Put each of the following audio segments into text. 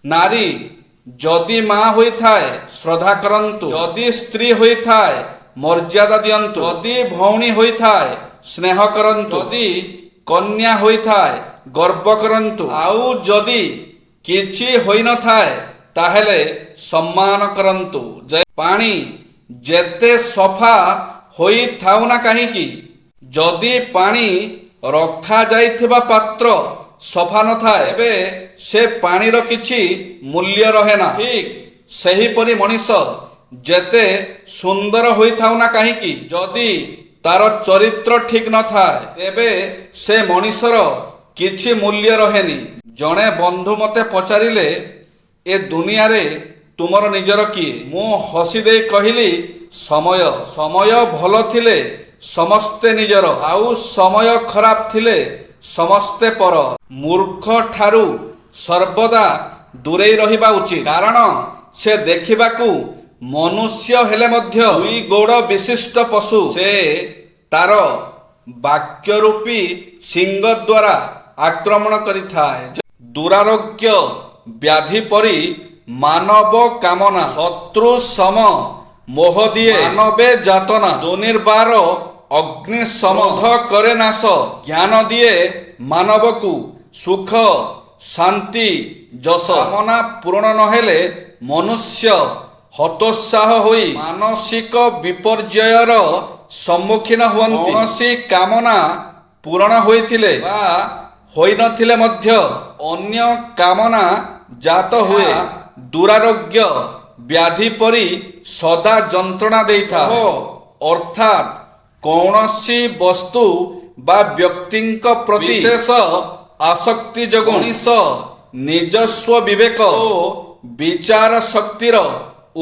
ନାରୀ ଯଦି ମା ହୋଇଥାଏ ଶ୍ରଦ୍ଧା କରନ୍ତୁ, ଯଦି ସ୍ତ୍ରୀ ହୋଇଥାଏ ମର୍ଯ୍ୟାଦା ଦିଅନ୍ତୁ, ଯଦି ଭଉଣୀ ହୋଇଥାଏ ସ୍ନେହ କରନ୍ତୁ, ଯଦି କନ୍ୟା ହୋଇଥାଏ ଗର୍ବ କରନ୍ତୁ, ଆଉ ଯଦି କିଛି ହୋଇନଥାଏ ତାହେଲେ ସମ୍ମାନ କରନ୍ତୁ। ପାଣି ଯେତେ ସଫା ହୋଇଥାଉ ନା କାହିଁକି, ଯଦି ପାଣି ରଖାଯାଇଥିବା ପାତ୍ର ସଫା ନଥାଏ ତେବେ ସେ ପାଣିର କିଛି ମୂଲ୍ୟ ରହେ ନା। ଠିକ୍ ସେହିପରି ମଣିଷ ଯେତେ ସୁନ୍ଦର ହୋଇଥାଉ ନା କାହିଁକି, ଯଦି ତାର ଚରିତ୍ର ଠିକ ନଥାଏ ତେବେ ସେ ମଣିଷର କିଛି ମୂଲ୍ୟ ରହେନି। ଜଣେ ବନ୍ଧୁ ମୋତେ ପଚାରିଲେ, ଏ ଦୁନିଆରେ ତୁମର ନିଜର କିଏ? ମୁଁ ହସି ଦେଇ କହିଲି, ସମୟ। ସମୟ ଭଲ ଥିଲେ ସମସ୍ତେ ନିଜର, ଆଉ ସମୟ ଖରାପ ଥିଲେ ସମସ୍ତେ ପର। ମୂର୍ଖ ଠାରୁ ସର୍ବଦା ଦୂରେଇ ରହିବା ଉଚିତ, କାରଣ ସେ ଦେଖିବାକୁ ମନୁଷ୍ୟ ହେଲେ ମଧ୍ୟ ଦୁଇ ଗୋଡ଼ ବିଶିଷ୍ଟ ପଶୁ। ସେ ତାର ବାକ୍ୟ ରୂପୀ ସିଂହ ଦ୍ୱାରା ଆକ୍ରମଣ କରିଥାଏ। ଦୁରାରୋଗ୍ୟ ବ୍ୟାଧି ପରି ମାନବ କାମନା, ଶତ୍ରୁ ସମ ମୋହ ଦିଏ ମାନବେ ଯାତନା, ଦୁର୍ନିବାର ଅଗ୍ନି ସମଧ କରେ ନାଶ। ଜ୍ଞାନ ଦିଏ ମାନବକୁ ସୁଖ ଶାନ୍ତି ଯଶ। କାମନା ପୂରଣ ନହେଲେ ମନୁଷ୍ୟ ହତୋତ୍ସାହ ହୋଇ ମାନସିକ ବିପର୍ଯ୍ୟୟର ସମ୍ମୁଖୀନ ହୁଅନ୍ତି। କୌଣସି କାମନା ପୂରଣ ହୋଇଥିଲେ ବା ହୋଇନଥିଲେ ମଧ୍ୟ ଅନ୍ୟ କାମନା ଜାତ ହୁଏ। ଦୁରାରୋଗ୍ୟ ବ୍ୟାଧି ପରି ସଦା ଯନ୍ତ୍ରଣା ଦେଇଥାଏ। ଅର୍ଥାତ୍ କୌଣସି ବସ୍ତୁ ବା ବ୍ୟକ୍ତିଙ୍କ ପ୍ରତି ବିଶେଷ ଆସକ୍ତି ଯୋଗୁଁ ମଣିଷ ନିଜସ୍ୱ ବିବେକ ଓ ବିଚାର ଶକ୍ତିର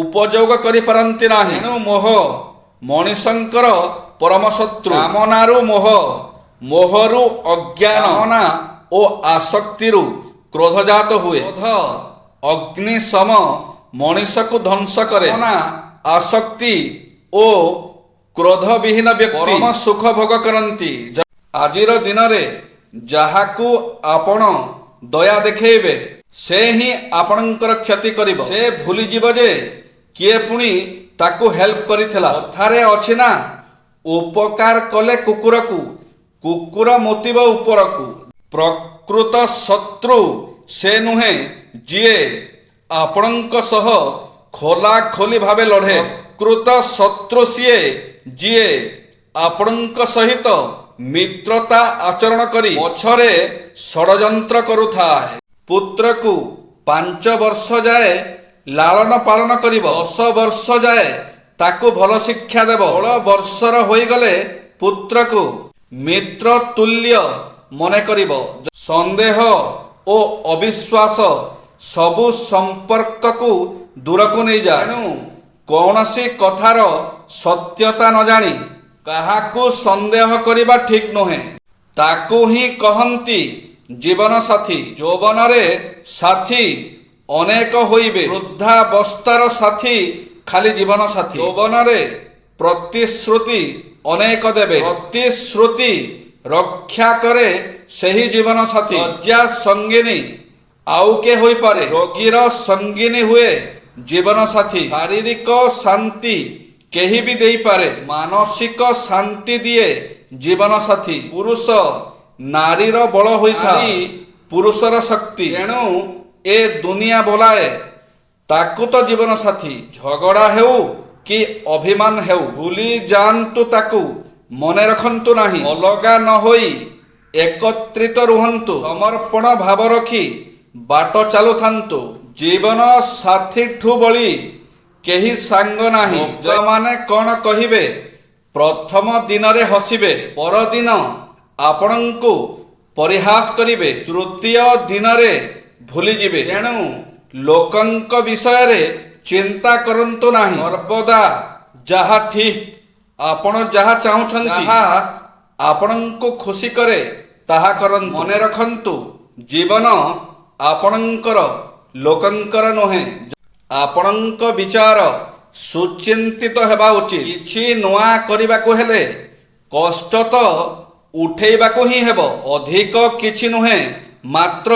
ଉପଯୋଗ କରିପାରନ୍ତି ନାହିଁ। ଏଣୁ ମୋହ ମଣିଷଙ୍କର ପରମ ଶତ୍ରୁ। କାମନାରୁ ମୋହ, ମୋହରୁ ଅଜ୍ଞାନ, କାମନା ଓ ଆସକ୍ତିରୁ କ୍ରୋଧ ଜାତ ହୁଏ। କ୍ରୋଧ ଅଗ୍ନି ସମ ମଣିଷକୁ ଧ୍ୱଂସ କରେ। କାମନା, ଆସକ୍ତି ଓ କ୍ରୋଧ ବିହୀନ ବ୍ୟକ୍ତି ପରମ ସୁଖ ଭୋଗ କରନ୍ତି। ଆଜିର ଦିନରେ ଯାହାକୁ ଆପଣ ଦୟା ଦେଖେଇବେ ସେ ହିଁ ଆପଣଙ୍କର କ୍ଷତି କରିବ। ସେ ଭୁଲିଯିବ ଯେ କିଏ ପୁଣି ତାକୁ ହେଲ୍ପ କରିଥିଲା। କଥାରେ ଅଛି ନା, ଉପକାର କଲେ କୁକୁରକୁ, କୁକୁର ମୁତିବ ଉପରକୁ। ପ୍ରକୃତ ଶତ୍ରୁ ସେ ନୁହେଁ ଯିଏ ଆପଣଙ୍କ ସହ ଖୋଲା ଖୋଲି ଭାବେ ଲଢ଼େ। ପ୍ରକୃତ ଶତ୍ରୁ ସିଏ ଯିଏ ଆପଣଙ୍କ ସହିତ ମିତ୍ରତା ଆଚରଣ କରି ପଛରେ ଷଡ଼ଯନ୍ତ୍ର କରୁଥାଏ। ପୁତ୍ରକୁ 5 ବର୍ଷ ଯାଏ ଲାଳନ ପାଳନ କରିବ, 10 ବର୍ଷ ଯାଏ ତାକୁ ଭଲ ଶିକ୍ଷା ଦେବ। 16 ବର୍ଷର ହୋଇଗଲେ ପୁତ୍ରକୁ ମିତ୍ର ତୁଲ୍ୟ ମନେ କରିବ। ସନ୍ଦେହ ଓ ଅବିଶ୍ୱାସ ସବୁ ସମ୍ପର୍କକୁ ଦୂରକୁ ନେଇଯାଏ। ଏଣୁ କୌଣସି କଥାର ସତ୍ୟତା ନ ଜାଣି କାହାକୁ ସନ୍ଦେହ କରିବା ଠିକ ନୁହେଁ। ତାକୁ ହିଁ କହନ୍ତି ଜୀବନ ସାଥୀ। ଯୌବନରେ ସାଥୀ ଅନେକ ହୋଇବେ, ବୃଦ୍ଧାବସ୍ଥାର ସାଥୀ ଖାଲି ଜୀବନ ସାଥୀ। ଯୌବନରେ ପ୍ରତିଶ୍ରୁତି ଅନେକ ଦେବେ, ପ୍ରତିଶ୍ରୁତି ରକ୍ଷା କରେ ସେହି ଜୀବନ ସାଥୀ। ଶଯ୍ୟା ସଙ୍ଗିନୀ ଆଉ କେ ହୋଇପାରେ, ରୋଗୀର ସଙ୍ଗିନୀ ହୁଏ ଜୀବନ ସାଥୀ। ଶାରୀରିକ ଶାନ୍ତି କେହି ବି ଦେଇପାରେ, ମାନସିକ ଶାନ୍ତି ଦିଏ ଜୀବନ ସାଥୀ। ପୁରୁଷ ନାରୀର ବଳ ହୋଇଥାଏ, ପୁରୁଷର ଶକ୍ତି। ଏଣୁ ଏ ଦୁନିଆ ବୋଲାଏ ତାକୁ ତ ଜୀବନ ସାଥୀ। ଝଗଡ଼ା ହେଉ କି ଅଭିମାନ ହେଉ ଭୁଲି ଯାଆନ୍ତୁ ତାକୁ, ମନେ ରଖନ୍ତୁ ନାହିଁ। ଅଲଗା ନ ହୋଇ ଏକତ୍ରିତ ରୁହନ୍ତୁ, ସମର୍ପଣ ଭାବ ରଖି ବାଟ ଚାଲୁଥାନ୍ତୁ। ଜୀବନ ସାଥୀଠୁ ବଳି କେହି ସାଙ୍ଗ ନାହିଁ। ଭକ୍ତମାନେ କ'ଣ କହିବେ, ପ୍ରଥମ ଦିନରେ ହସିବେ, ପରଦିନ ଆପଣଙ୍କୁ ପରିହାସ କରିବେ, ତୃତୀୟ ଦିନରେ ଭୁଲିଯିବେ। ତେଣୁ ଲୋକଙ୍କ ବିଷୟରେ ଚିନ୍ତା କରନ୍ତୁ ନାହିଁ। ସର୍ବଦା ଯାହା ଠିକ, ଆପଣ ଯାହା ଚାହୁଁଛନ୍ତି, ଯାହା ଆପଣଙ୍କୁ ଖୁସି କରେ ତାହା କରନ୍ତୁ। ମନେ ରଖନ୍ତୁ, ଜୀବନ ଆପଣଙ୍କର, ଲୋକଙ୍କର ନୁହେଁ। ଆପଣଙ୍କ ବିଚାର ସୁଚିନ୍ତିତ ହେବା ଉଚିତ। କିଛି ନୂଆ କରିବାକୁ ହେଲେ କଷ୍ଟ ତ ଉଠେଇବାକୁ ହିଁ ହେବ। ଅଧିକ କିଛି ନୁହେଁ, ମାତ୍ର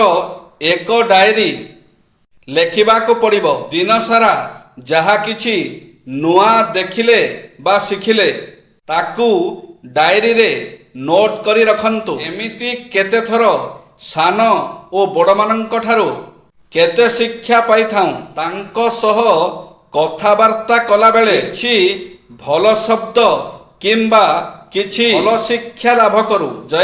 ଏକ ଡାଏରୀ ଲେଖିବାକୁ ପଡ଼ିବ। ଦିନ ସାରା ଯାହା କିଛି ନୂଆ ଦେଖିଲେ ବା ଶିଖିଲେ ତାକୁ ଡାଏରୀରେ ନୋଟ୍ କରି ରଖନ୍ତୁ। ଏମିତି କେତେଥର ସାନ ଓ ବଡ଼ମାନଙ୍କ ଠାରୁ କେତେ ଶିକ୍ଷା ପାଇଥାଉଁ। ତାଙ୍କ ସହ କଥାବାର୍ତ୍ତା କଲାବେଳେ କିଛି ଭଲ ଶବ୍ଦ କିମ୍ବା କିଛି ଭଲ ଶିକ୍ଷା ଲାଭ କରୁ। ଜୟ